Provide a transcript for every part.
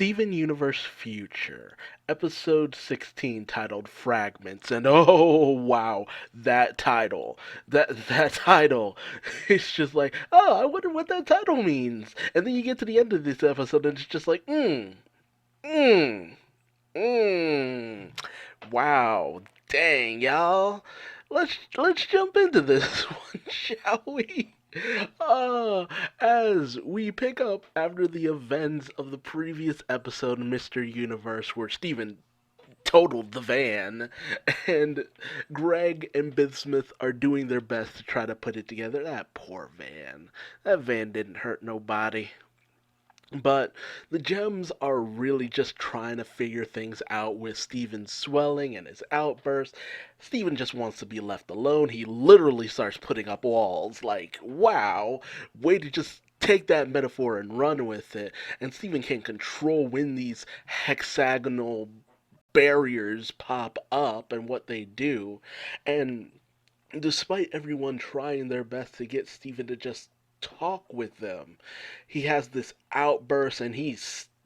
Steven Universe Future, episode 16, titled Fragments. And oh wow, that title. That title. It's just like, oh, I wonder what that title means. And then you get to the end of this episode and it's just like, mmm, mmm. Wow. Dang, y'all. Let's jump into this one, shall we? Uh, as we pick up after the events of the previous episode, Mr. Universe, where Steven totaled the van, and Greg and Bismuth are doing their best to try to put it together. That poor van. That van didn't hurt nobody. But the gems are really just trying to figure things out with Steven's swelling and his outburst. Steven just wants to be left alone. He literally starts putting up walls. Like, wow, way to just take that metaphor and run with it. And Steven can control when these hexagonal barriers pop up and what they do. And despite everyone trying their best to get Steven to just talk with them, he has this outburst and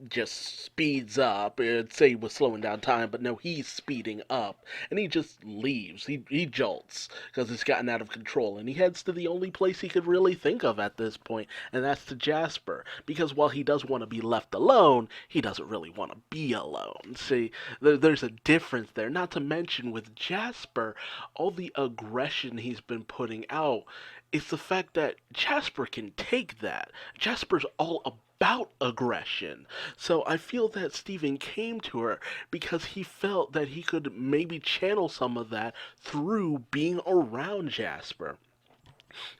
just speeds up. It'd say he was slowing down time, but no, he's speeding up. And he just leaves. He jolts because it's gotten out of control. And he heads to the only place he could really think of at this point, and that's to Jasper. Because while he does want to be left alone, he doesn't really want to be alone. See, there's a difference there. Not to mention with Jasper, all the aggression he's been putting out, it's the fact that Jasper can take that. Jasper's all about aggression. So I feel that Steven came to her because he felt that he could maybe channel some of that through being around Jasper.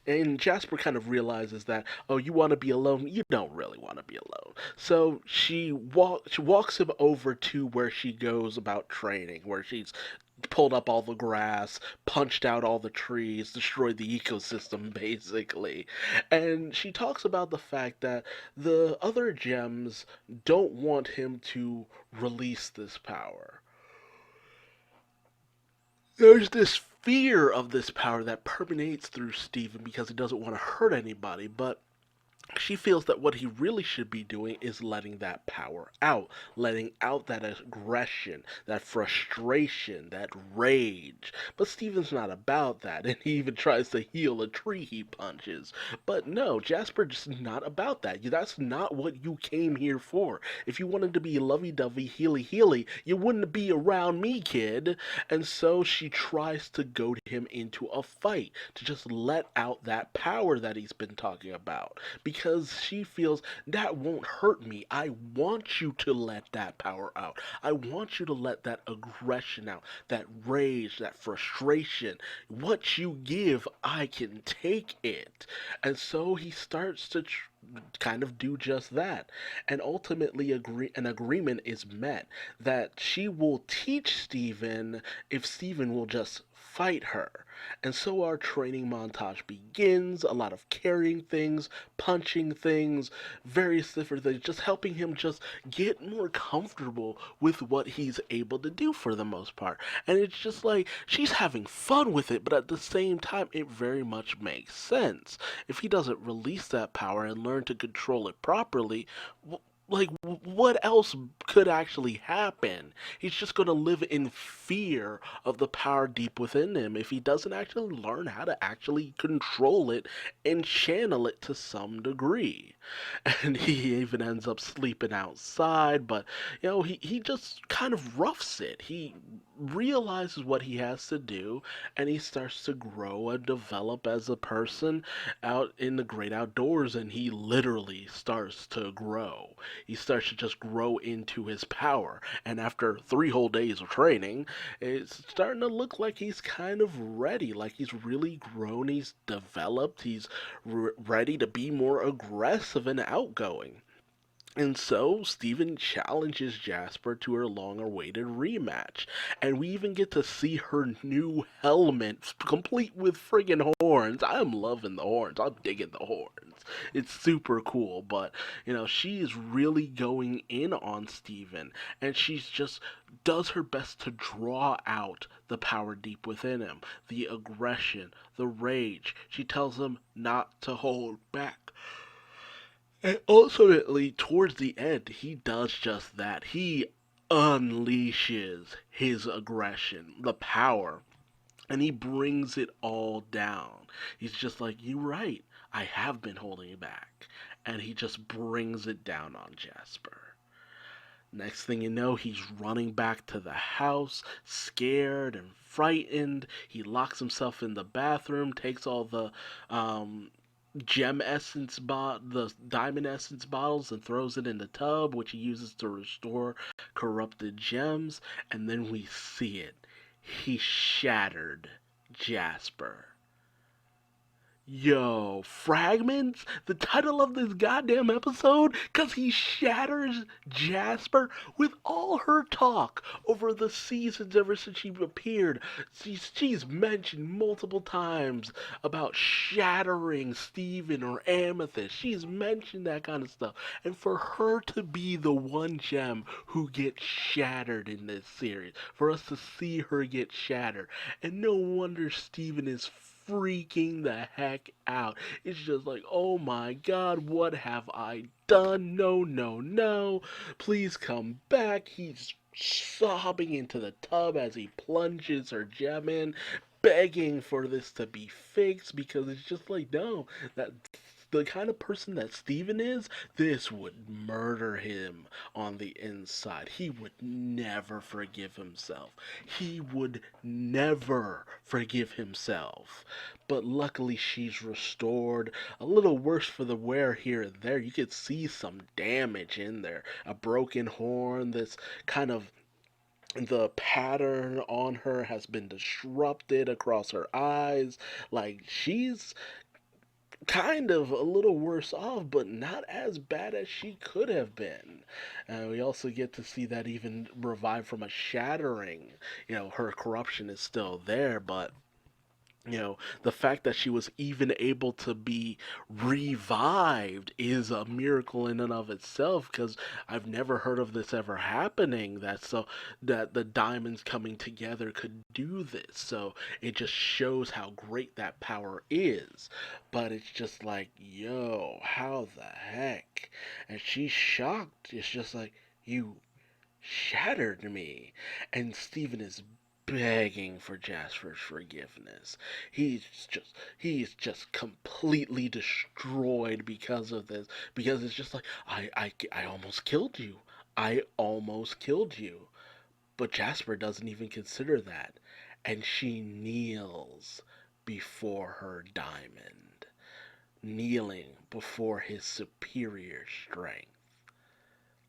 And Jasper kind of realizes that, oh, you want to be alone? You don't really want to be alone. So she walks him over to where she goes about training, where she's pulled up all the grass, punched out all the trees, destroyed the ecosystem basically. And she talks about the fact that the other gems don't want him to release this power. There's this fear of this power that permeates through Steven because he doesn't want to hurt anybody, but she feels that what he really should be doing is letting that power out, letting out that aggression, that frustration, that rage. But Steven's not about that, and he even tries to heal a tree he punches. But no, Jasper just not about that. That's not what you came here for. If you wanted to be lovey-dovey, healy-healy, you wouldn't be around me, kid. And so she tries to goad him into a fight, to just let out that power that he's been talking about. Because she feels that won't hurt me. I want you to let that power out. I want you to let that aggression out, that rage, that frustration. What you give, I can take it. And so he starts to kind of do just that. And ultimately, an agreement is met that she will teach Steven if Steven will just fight her. And so our training montage begins, a lot of carrying things, punching things, various different things, just helping him just get more comfortable with what he's able to do for the most part. And it's just like she's having fun with it, but at the same time, it very much makes sense. If he doesn't release that power and learn to control it properly, what else could actually happen? He's just going to live in fear of the power deep within him if he doesn't actually learn how to actually control it and channel it to some degree. And he even ends up sleeping outside, but he just kind of roughs it. He realizes what he has to do, and he starts to grow and develop as a person out in the great outdoors, and he literally starts to grow. He starts to just grow into his power. And after 3 whole days of training, it's starting to look like he's kind of ready. Like he's really grown, he's developed, he's ready to be more aggressive and outgoing. And so Steven challenges Jasper to her long awaited rematch. And we even get to see her new helmet, complete with friggin' horns. I'm loving the horns. I'm digging the horns. It's super cool. But, she is really going in on Steven. And she's just does her best to draw out the power deep within him, the aggression, the rage. She tells him not to hold back. And ultimately, towards the end, he does just that. He unleashes his aggression, the power, and he brings it all down. He's just like, "You're right. I have been holding it back." And he just brings it down on Jasper. Next thing you know, he's running back to the house, scared and frightened. He locks himself in the bathroom, takes all the um, the diamond essence bottles, and throws it in the tub, which he uses to restore corrupted gems. And then we see it. He shattered Jasper. Yo, Fragments? The title of this goddamn episode? Because he shatters Jasper with all her talk over the seasons ever since she appeared. She's mentioned multiple times about shattering Steven or Amethyst. She's mentioned that kind of stuff. And for her to be the one gem who gets shattered in this series, for us to see her get shattered, and no wonder Steven is freaking the heck out. It's just like, oh my god, what have I done? No, no, no. Please come back. He's sobbing into the tub as he plunges her gem in, begging for this to be fixed because it's just like, no, that the kind of person that Steven is, this would murder him on the inside. He would never forgive himself. He would never forgive himself. But luckily, she's restored. A little worse for the wear here and there. You could see some damage in there. A broken horn, this kind of the pattern on her has been disrupted across her eyes. Like, she's kind of a little worse off, but not as bad as she could have been. And we also get to see that even revived from a shattering. Her corruption is still there, but the fact that she was even able to be revived is a miracle in and of itself, because I've never heard of this ever happening, that the diamonds coming together could do this. So it just shows how great that power is. But it's just like, yo, how the heck? And she's shocked. It's just like, you shattered me. And Steven is begging for Jasper's forgiveness. He's just completely destroyed because of this. Because it's just like, I almost killed you. I almost killed you. But Jasper doesn't even consider that. And she kneels before her diamond, kneeling before his superior strength,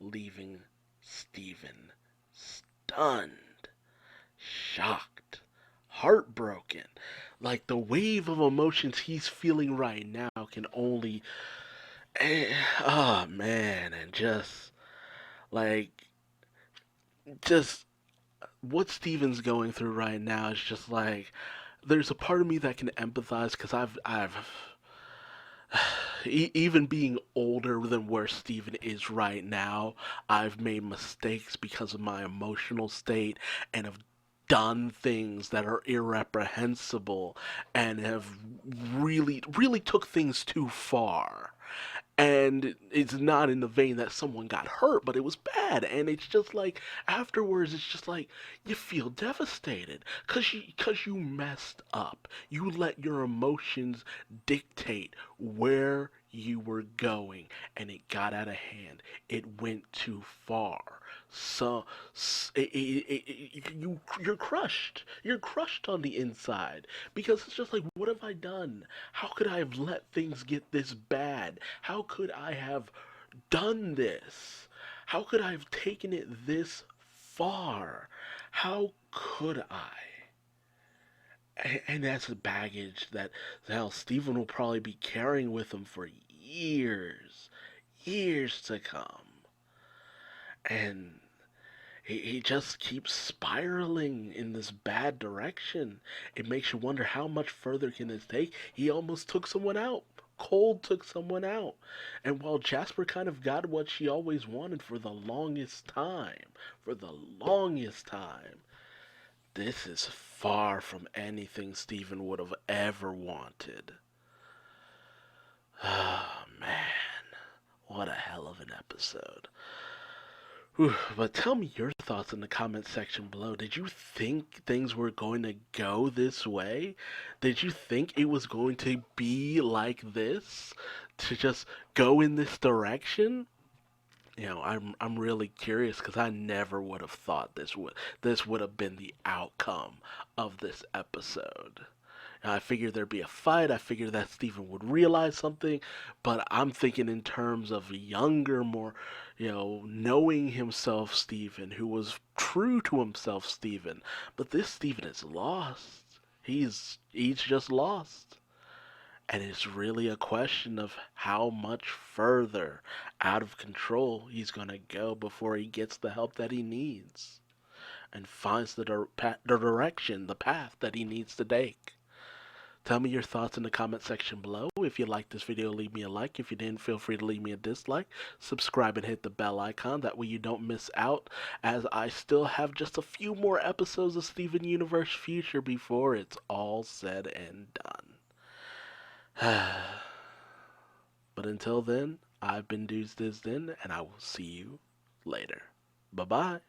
leaving Steven stunned, shocked, heartbroken. Like, the wave of emotions he's feeling right now can only. Oh man, and like, just what Steven's going through right now is just like, there's a part of me that can empathize because I've even being older than where Steven is right now, I've made mistakes because of my emotional state and have done things that are irreprehensible and have really, really took things too far. And it's not in the vein that someone got hurt, but it was bad. And it's just like, afterwards, it's just like, you feel devastated because you messed up. You let your emotions dictate where you were going, and it got out of hand. It went too far. So you're crushed. You're crushed on the inside because it's just like, what have I done? How could I have let things get this bad? How could I have done this? How could I have taken it this far? How could I? And that's a baggage that, hell, Stephen will probably be carrying with him for years, years to come. And he just keeps spiraling in this bad direction. It makes you wonder, how much further can this take? He almost took someone out. Cold took someone out. And while Jasper kind of got what she always wanted for the longest time, this is far from anything Stephen would have ever wanted. Oh, man. What a hell of an episode. Whew, but tell me your thoughts in the comment section below. Did you think things were going to go this way? Did you think it was going to be like this? To just go in this direction? I'm really curious because I never would have thought this would have been the outcome of this episode. I figured there'd be a fight. I figured that Steven would realize something, but I'm thinking in terms of a younger, more, knowing himself Steven, who was true to himself Steven. But this Steven is lost. He's just lost. And it's really a question of how much further out of control he's going to go before he gets the help that he needs and finds the direction, the path that he needs to take. Tell me your thoughts in the comment section below. If you liked this video, leave me a like. If you didn't, feel free to leave me a dislike. Subscribe and hit the bell icon. That way you don't miss out, as I still have just a few more episodes of Steven Universe Future before it's all said and done. But until then, I've been Duuz-Diz-Din, and I will see you later. Bye-bye.